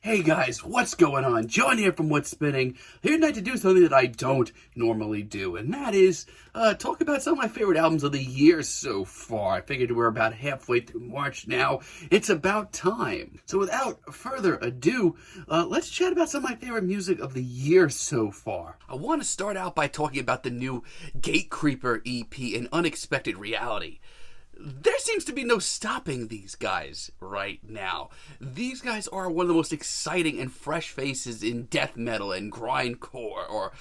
Hey guys, what's going on? John here from What's Spinning, here tonight to do something that I don't normally do, and that is talk about some of my favorite albums of the year so far. I figured we're about halfway through March now. It's about time. So without further ado, let's chat about some of my favorite music of the year so far. I want to start out by talking about the new Gatecreeper EP, An Unexpected Reality. There seems to be no stopping these guys right now. These guys are one of the most exciting and fresh faces in death metal and grindcore or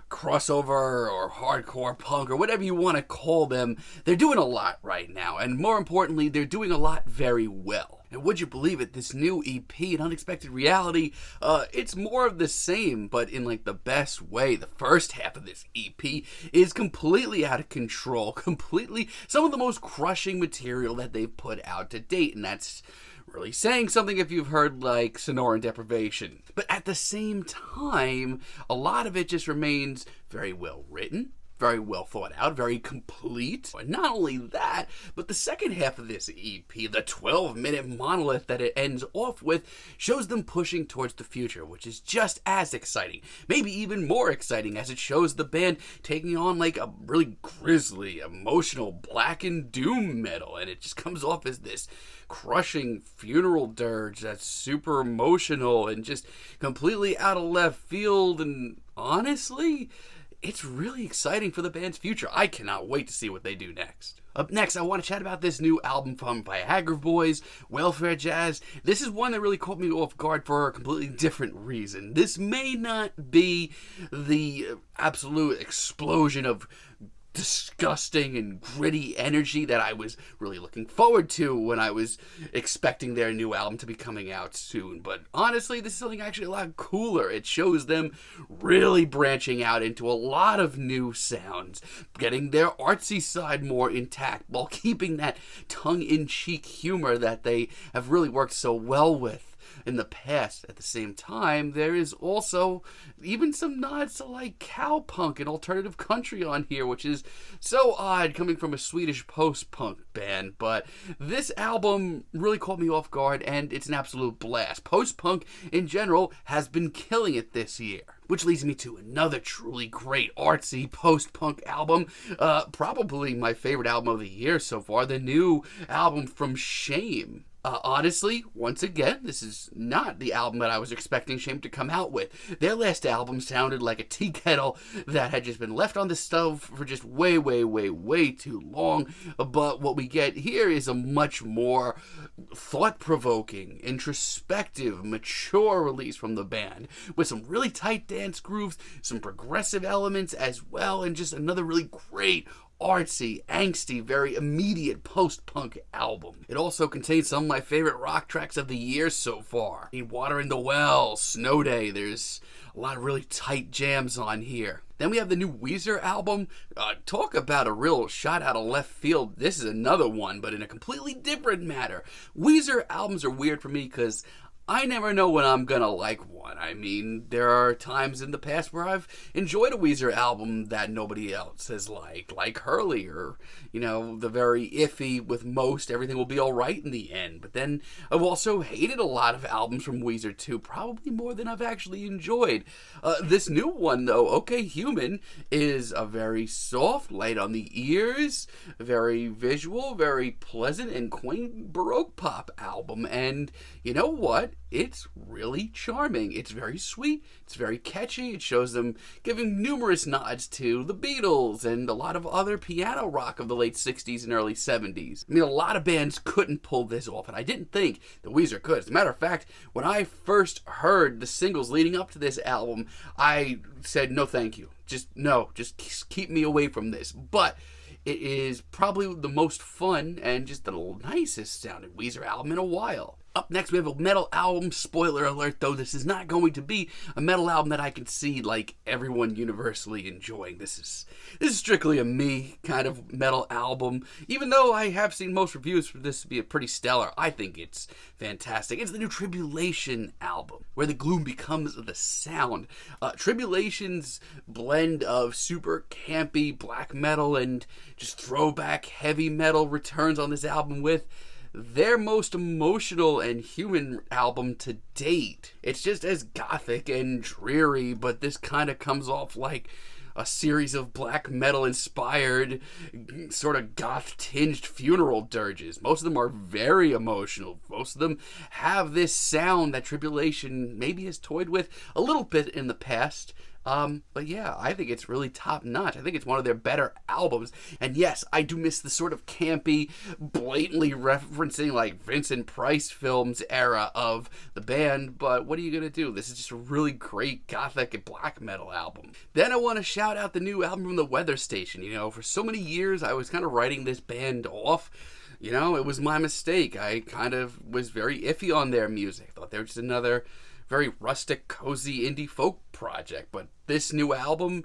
crossover or hardcore punk or whatever you want to call them. They're doing a lot right now, and more importantly, they're doing a lot very well. And would you believe it, this new EP, An Unexpected Reality, it's more of the same, but in like the best way. The first half of this EP is completely out of control, completely some of the most crushing material that they've put out to date, and that's really saying something if you've heard like Sonoran Deprivation. But at the same time, a lot of it just remains very well written, very well thought out, very complete. And not only that, but the second half of this EP, the 12-minute monolith that it ends off with, shows them pushing towards the future, which is just as exciting, maybe even more exciting, as it shows the band taking on like a really grisly, emotional black and doom metal, and it just comes off as this crushing funeral dirge that's super emotional and just completely out of left field. And honestly, it's really exciting for the band's future. I cannot wait to see what they do next. Up next, I want to chat about this new album from Viagra Boys, Welfare Jazz. This is one that really caught me off guard for a completely different reason. This may not be the absolute explosion of disgusting and gritty energy that I was really looking forward to when I was expecting their new album to be coming out soon. But honestly, this is something actually a lot cooler. It shows them really branching out into a lot of new sounds, getting their artsy side more intact while keeping that tongue-in-cheek humor that they have really worked so well with in the past. At the same time, there is also even some nods to like cowpunk and alternative country on here, which is so odd coming from a Swedish post-punk band. But this album really caught me off guard, and it's an absolute blast. Post-punk in general has been killing it this year. Which leads me to another truly great artsy post-punk album, probably my favorite album of the year so far, the new album from Shame. Honestly, once again, this is not the album that I was expecting Shame to come out with. Their last album sounded like a tea kettle that had just been left on the stove for just way too long. But what we get here is a much more thought-provoking, introspective, mature release from the band, with some really tight dance grooves, some progressive elements as well, and just another really great artsy, angsty, very immediate post-punk album. It also contains some of my favorite rock tracks of the year so far. Water in the Well, Snow Day, there's a lot of really tight jams on here. Then we have the new Weezer album. Talk about a real shot out of left field. This is another one, but in a completely different matter. Weezer albums are weird for me because I never know when I'm gonna like one. I mean, there are times in the past where I've enjoyed a Weezer album that nobody else has liked, like Hurley, or, the very iffy with most, everything will be alright in the end. But then I've also hated a lot of albums from Weezer too, probably more than I've actually enjoyed. This new one, though, OK Human, is a very soft, light on the ears, very visual, very pleasant and quaint Baroque pop album. And you know what? It's really charming. It's very sweet. It's very catchy. It shows them giving numerous nods to the Beatles and a lot of other piano rock of the late 60s and early 70s. I mean, a lot of bands couldn't pull this off, and I didn't think the Weezer could. As a matter of fact, when I first heard the singles leading up to this album, I said, no thank you. Just keep me away from this. But it is probably the most fun and just the nicest sounding Weezer album in a while. Up next, we have a metal album. Spoiler alert, though, this is not going to be a metal album that I can see like everyone universally enjoying. This is strictly a me kind of metal album. Even though I have seen most reviews for this to be a pretty stellar, I think it's fantastic. It's the new Tribulation album, where the gloom becomes the sound. Tribulation's blend of super campy black metal and just throwback heavy metal returns on this album with their most emotional and human album to date. It's just as gothic and dreary, but this kind of comes off like a series of black metal inspired, sort of goth tinged funeral dirges. Most of them are very emotional. Most of them have this sound that Tribulation maybe has toyed with a little bit in the past. But yeah, I think it's really top notch. I think it's one of their better albums. And yes, I do miss the sort of campy, blatantly referencing like Vincent Price films era of the band. But what are you going to do? This is just a really great gothic and black metal album. Then I want to shout out the new album from the Weather Station. You know, for so many years, I was kind of writing this band off. You know, it was my mistake. I kind of was very iffy on their music. Thought they were just another very rustic, cozy indie folk project, but this new album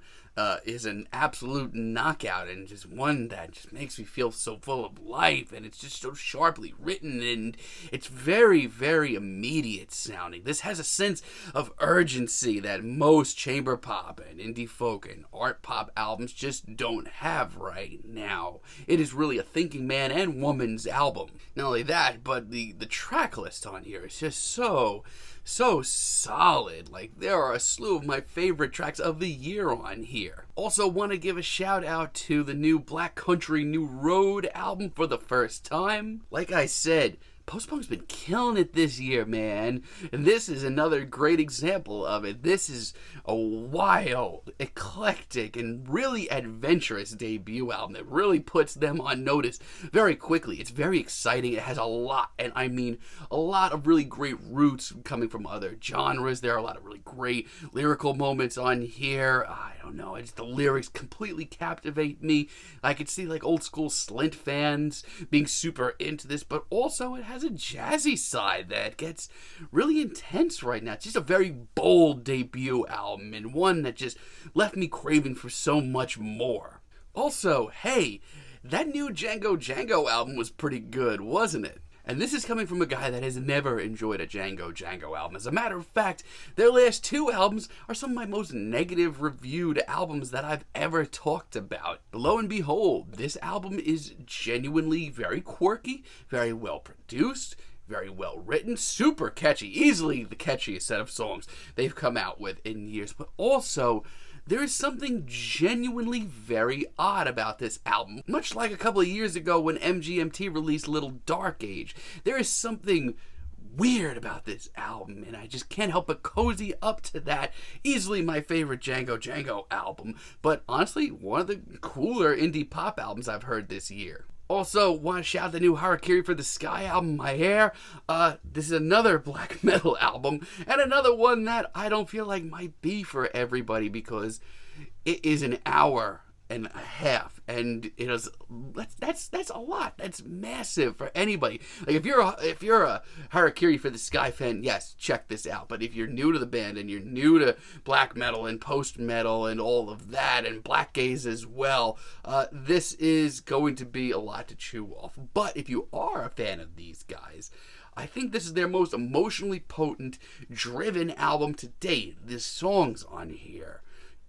is an absolute knockout, and just one that just makes me feel so full of life, and it's just so sharply written, and it's very, very immediate sounding. This has a sense of urgency that most chamber pop and indie folk and art pop albums just don't have right now. It is really a thinking man and woman's album. Not only that, but the track list on here is just so solid. Like, there are a slew of my favorite tracks of the year on here. Also want to give a shout out to the new Black Country New Road album for the first time. Like I said, post-punk's been killing it this year, man. And this is another great example of it. This is a wild, eclectic, and really adventurous debut album that really puts them on notice very quickly. It's very exciting. It has a lot, and I mean a lot of really great roots coming from other genres. There are a lot of really great lyrical moments on here. I don't know, the lyrics completely captivate me. I could see like old school Slint fans being super into this, but also it has a jazzy side that gets really intense right now. It's just a very bold debut album, and one that just left me craving for so much more. Also, hey, that new Django album was pretty good, wasn't it? And this is coming from a guy that has never enjoyed a Django album. As a matter of fact, their last two albums are some of my most negative reviewed albums that I've ever talked about. But lo and behold, this album is genuinely very quirky, very well produced, very well written, super catchy, easily the catchiest set of songs they've come out with in years. But also, there is something genuinely very odd about this album. Much like a couple of years ago when MGMT released Little Dark Age, there is something weird about this album, and I just can't help but cozy up to that. Easily my favorite Django album, but honestly, one of the cooler indie pop albums I've heard this year. Also, want to shout out the new Harakiri For The Sky album, Mære. This is another black metal album, and another one that I don't feel like might be for everybody, because it is an hour and a half, and it is that's a lot. That's massive for anybody. Like, if you're a Harakiri For The Sky fan, yes, check this out. But if you're new to the band and you're new to black metal and post metal and all of that, and black gaze as well, this is going to be a lot to chew off. But if you are a fan of these guys, I think this is their most emotionally potent, driven album to date. The songs on here,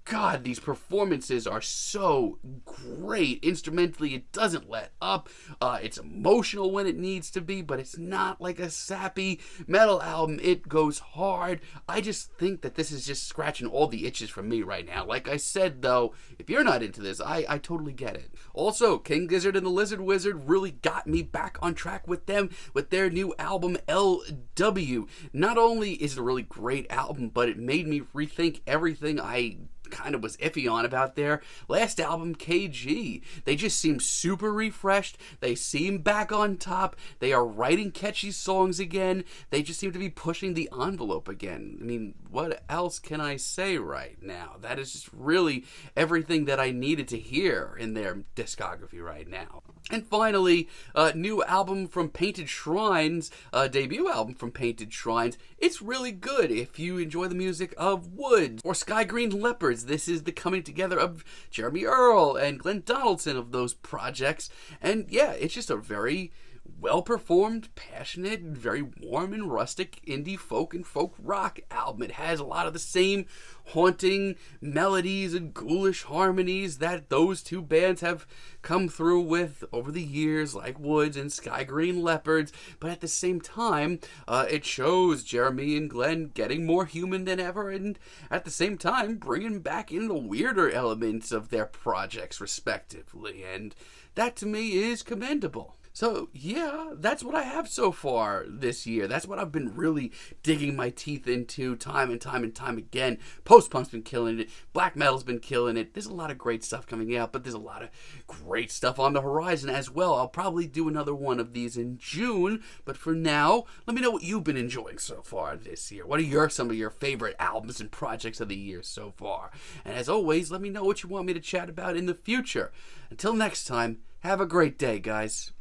God, these performances are so great. Instrumentally, it doesn't let up. It's emotional when it needs to be, but it's not like a sappy metal album. It goes hard. I just think that this is just scratching all the itches for me right now. Like I said, though, if you're not into this, I totally get it. Also, King Gizzard and the Lizard Wizard really got me back on track with them with their new album, LW. Not only is it a really great album, but it made me rethink everything I kind of was iffy on about their last album, KG. They just seem super refreshed. They seem back on top. They are writing catchy songs again. They just seem to be pushing the envelope again. I mean, what else can I say right now? That is just really everything that I needed to hear in their discography right now. And finally, new album from Painted Shrines, debut album from Painted Shrines. It's really good if you enjoy the music of Woods or Sky Green Leopards. This is the coming together of Jeremy Earl and Glenn Donaldson of those projects. And yeah, it's just a very well-performed, passionate, very warm and rustic indie folk and folk rock album. It has a lot of the same haunting melodies and ghoulish harmonies that those two bands have come through with over the years, like Woods and Sky Green Leopards, but at the same time, it shows Jeremy and Glenn getting more human than ever, and at the same time, bringing back in the weirder elements of their projects, respectively, and that to me is commendable. So, yeah, that's what I have so far this year. That's what I've been really digging my teeth into time and time and time again. Post-punk's been killing it. Black metal's been killing it. There's a lot of great stuff coming out, but there's a lot of great stuff on the horizon as well. I'll probably do another one of these in June, but for now, let me know what you've been enjoying so far this year. What are some of your favorite albums and projects of the year so far? And as always, let me know what you want me to chat about in the future. Until next time, have a great day, guys.